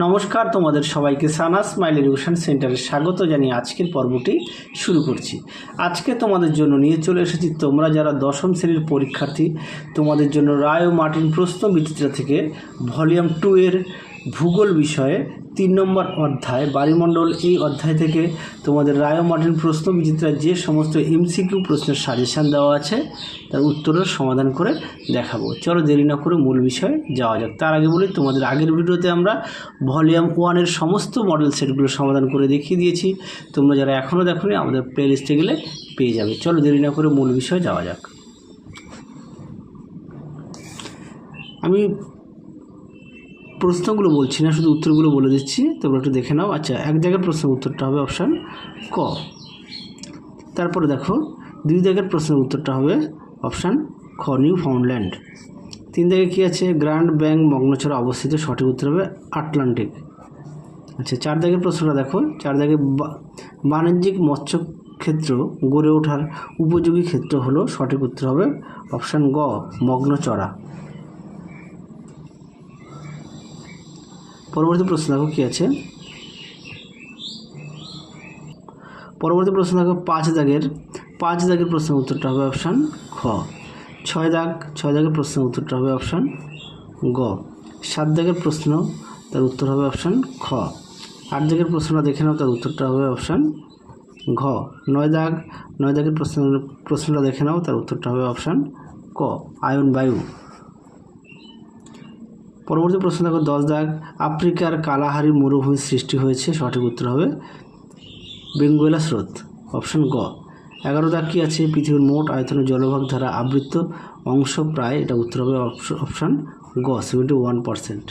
নমস্কার, তোমাদের সবাইকে সানা স্মাইল এডুকেশন সেন্টারে স্বাগত জানিয়ে আজকের পর্বটি শুরু করছি। আজকে তোমাদের জন্য নিয়ে চলে এসেছি, তোমরা যারা দশম শ্রেণীর পরীক্ষার্থী, তোমাদের জন্য রায় ও মার্টিন প্রশ্ন বিচিত্রা থেকে ভলিউম 2 এর ভূগোল বিষয়ে 3 নম্বর অধ্যায় বায়ুমণ্ডল। এই অধ্যায় থেকে তোমাদের রায় ও মার্টিন প্রশ্ন বিচিত্রার যে সমস্ত এমসিকিউ প্রশ্নের সাজেশান দেওয়া আছে তার উত্তরের সমাধান করে দেখাবো। চলো দেরি না করে মূল বিষয়ে যাওয়া যাক। তার আগে বলি, তোমাদের আগের ভিডিওতে আমরা ভলিউম 1 এর সমস্ত মডেল সেটগুলো সমাধান করে দেখিয়ে দিয়েছি। তোমরা যারা এখনও দেখোনি আমাদের প্লে লিস্টে গেলে পেয়ে যাবে। চলো দেরি না করে মূল বিষয়ে যাওয়া যাক। আমি প্রশ্নগুলো বলছি না, শুধু উত্তরগুলো বলে দিচ্ছি, তোমরা একটু দেখে নাও। আচ্ছা, এক জায়গার প্রশ্নের উত্তরটা হবে অপশান ক। তারপরে দেখো, 2 জায়গার প্রশ্নের উত্তরটা হবে অপশান খ, নিউ ফাউন্ডল্যান্ড। 3 জায়গায় কী আছে? গ্র্যান্ড ব্যাংক মগ্নছড়া অবস্থিত, সঠিক উত্তর হবে আটলান্টিক। আচ্ছা, 4 জায়গার প্রশ্নটা দেখো। 4 জায়গায় বাণিজ্যিক মৎস্য ক্ষেত্র গড়ে ওঠার উপযোগী ক্ষেত্র হলো, সঠিক উত্তর হবে অপশান গ, মগ্নচড়া। পরবর্তী প্রশ্ন দেখো কী আছে। পরবর্তী প্রশ্ন দেখো, 5 দাগের প্রশ্নের উত্তরটা হবে অপশান খ। 6 দাগের প্রশ্নের উত্তরটা হবে অপশান গ। 7 দাগের প্রশ্ন, তার উত্তর হবে অপশান খ। 8 দাগের প্রশ্নটা দেখে নাও, তার উত্তরটা হবে অপশান ঘ। 9 দাগের প্রশ্নটা দেখে নাও, তার উত্তরটা হবে অপশান ক, আয়ন বায়ু। পরবর্তী প্রশ্ন দেখো, 10 দাগ, আফ্রিকার কালাহারি মরুভূমির সৃষ্টি হয়েছে, সঠিক উত্তর হবে বেঙ্গুয়েলা স্রোত, অপশান গ। 11 দাগ কী আছে? পৃথিবীর মোট আয়তনের জলভাগ দ্বারা আবৃত অংশ প্রায়, এটা উত্তর হবে অপশান গ, 71%।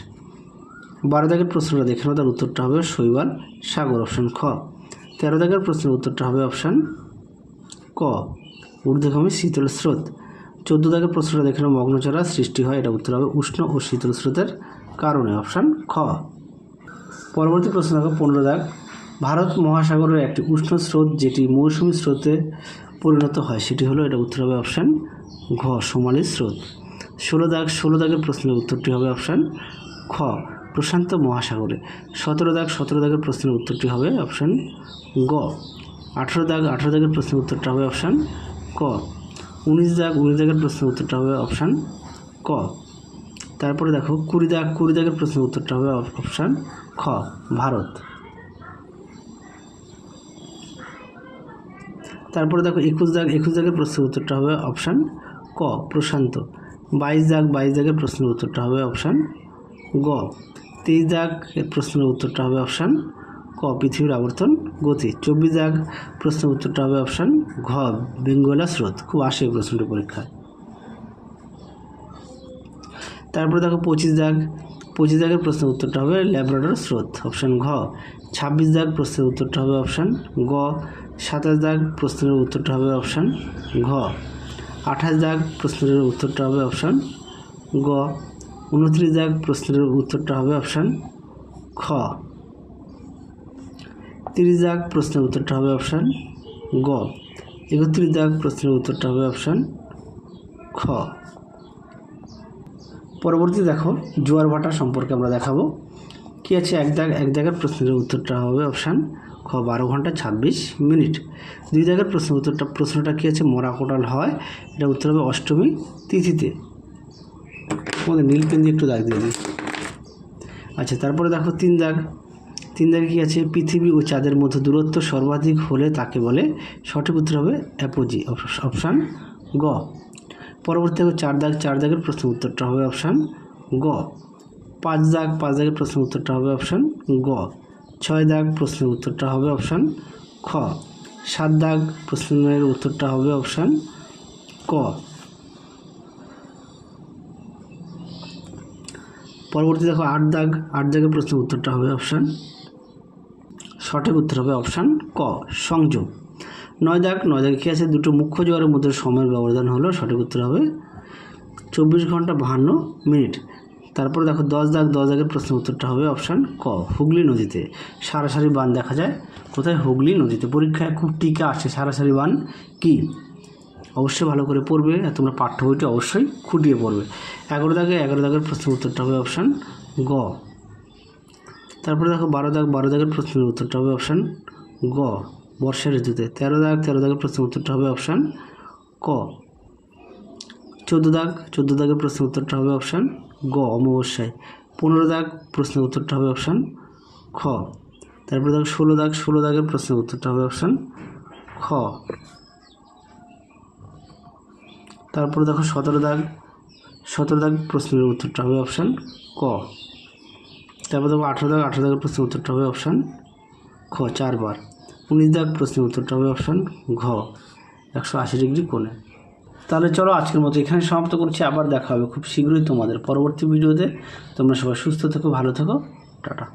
12 দাগের প্রশ্নটা দেখে নাও, তার উত্তরটা হবে শৈবাল সাগর, অপশান খ। 13 দাগের প্রশ্নের উত্তরটা হবে অপশান ক, ঊর্ধ্বগামী শীতল স্রোত। 14 দাগের প্রশ্নটা দেখে নাও, মগ্নচড়া সৃষ্টি হয়, এটা উত্তর হবে উষ্ণ ও শীতল স্রোতের কারণে, অপশান খ। পরবর্তী প্রশ্ন দেখো, 15 দাগ, ভারত মহাসাগরের একটি উষ্ণ স্রোত যেটি মৌসুমী স্রোতে পরিণত হয়, সেটি হলো, এটা উত্তর হবে অপশান ঘ, সোমালি স্রোত। 16 দাগের প্রশ্নের উত্তরটি হবে অপশান খ, প্রশান্ত মহাসাগরে। 17 দাগের প্রশ্নের উত্তরটি হবে অপশান গ। 18 দাগের প্রশ্নের উত্তরটা হবে অপশান ক। 19 দাগের প্রশ্নের উত্তরটা হবে অপশান ক। তারপরে দেখো, 20 দাগের প্রশ্নের উত্তরটা হবে অপশান খ, ভারত। তারপরে দেখো, 21 দাগের প্রশ্নের উত্তরটা হবে অপশান ক, প্রশান্ত। 22 দাগের প্রশ্নের উত্তরটা হবে অপশান গ। 23 দাগের প্রশ্নের উত্তরটা হবে অপশান ক, পৃথিবীর আবর্তন গতি। 24 দাগ প্রশ্নের উত্তরটা হবে অপশান ঘ, বেঙ্গুয়েলা স্রোত। খুব আসে এই প্রশ্নটি পরীক্ষায়। তারপরে দেখো, 25 দাগের প্রশ্নের উত্তরটা হবে ল্যাব্রাডর স্রোত, অপশান ঘ। 26 দাগ প্রশ্নের উত্তরটা হবে অপশান গ। 27 দাগ প্রশ্নের উত্তরটা হবে অপশান ঘ। 28 দাগ প্রশ্নের উত্তরটা হবে অপশান গ। 29 দাগ প্রশ্নের উত্তরটা হবে অপশান খ। 30 দাগ প্রশ্নের উত্তরটা হবে অপশান গ। 31 দাগ প্রশ্নের উত্তরটা হবে অপশান খ। পরবর্তী দেখো, জোয়ার ভাটা সম্পর্কে আমরা দেখাবো। কী আছে? এক দাগের প্রশ্নের উত্তরটা হবে অপশান খ, 12 ঘন্টা 26 মিনিট। 2 দাগের প্রশ্নটা কী আছে? মরা কোটাল হয়, এটা উত্তর হবে অষ্টমী তিথিতে। আমাদের নীল পেন দিয়ে একটু দাগ দিয়ে দিই। আচ্ছা, তারপরে দেখো, 3 দাগে কী আছে? পৃথিবী ও চাঁদের মধ্যে দূরত্ব সর্বাধিক হলে তাকে বলে, সঠিক উত্তর হবে অ্যাপোজি, অপশান গ। পরবর্তী দেখো, 4 দাগের প্রশ্নের উত্তরটা হবে অপশান গ। 5 দাগের প্রশ্নের উত্তরটা হবে অপশান গ। 6 দাগ প্রশ্নের উত্তরটা হবে অপশান খ। 7 দাগ প্রশ্নের উত্তরটা হবে অপশান ক। পরবর্তী দেখো, 8 দাগের প্রশ্নের উত্তরটা হবে অপশান, সঠিক উত্তর হবে অপশান ক, সংযোগ। 9 দাগে কী আছে? দুটো মুখ্য জোয়ারের মধ্যে সময়ের ব্যবধান হলো, সঠিক উত্তর হবে 24 ঘন্টা 52 মিনিট। তারপরে দেখো, 10 দাগের প্রশ্নের উত্তরটা হবে অপশান ক, হুগলি নদীতে সারাসারি বান দেখা যায়। কোথায়? হুগলি নদীতে। পরীক্ষায় খুব টিকা আসে, সারাসারি বান কি? অবশ্যই ভালো করে পড়বে, আর তোমরা পাঠ্য বইটি অবশ্যই খুঁটিয়ে পড়বে। 11 দাগের প্রশ্নের উত্তরটা হবে অপশান গ। তারপরে দেখো 12 দাগের প্রশ্নের উত্তরটা হবে অপশান গ, বর্ষা ঋতুতে। 13 দাগের প্রশ্নের উত্তরটা হবে অপশান ক। 14 দাগের প্রশ্নের উত্তরটা হবে অপশান গ, অমাবস্যায়। 15 দাগ প্রশ্নের উত্তরটা হবে অপশান খ। তারপরে দেখো 16 দাগের প্রশ্নের উত্তরটা হবে অপশান খ। তারপরে দেখো 17 দাগ প্রশ্নের উত্তরটা হবে অপশান ক। তারপর দেখো 18 দাগের প্রশ্নের উত্তরটা হবে অপশান খ 4 বার। 19 দাগ প্রশ্নের উত্তরটা হবে অপশান ঘ, 180 ডিগ্রি কোণে। তাহলে চলো আজকের মতো এখানে সমাপ্ত করছি। আবার দেখা হবে খুব শীঘ্রই তোমাদের পরবর্তী ভিডিওতে। তোমরা সবাই সুস্থ থেকো, ভালো থেকো, টাটা।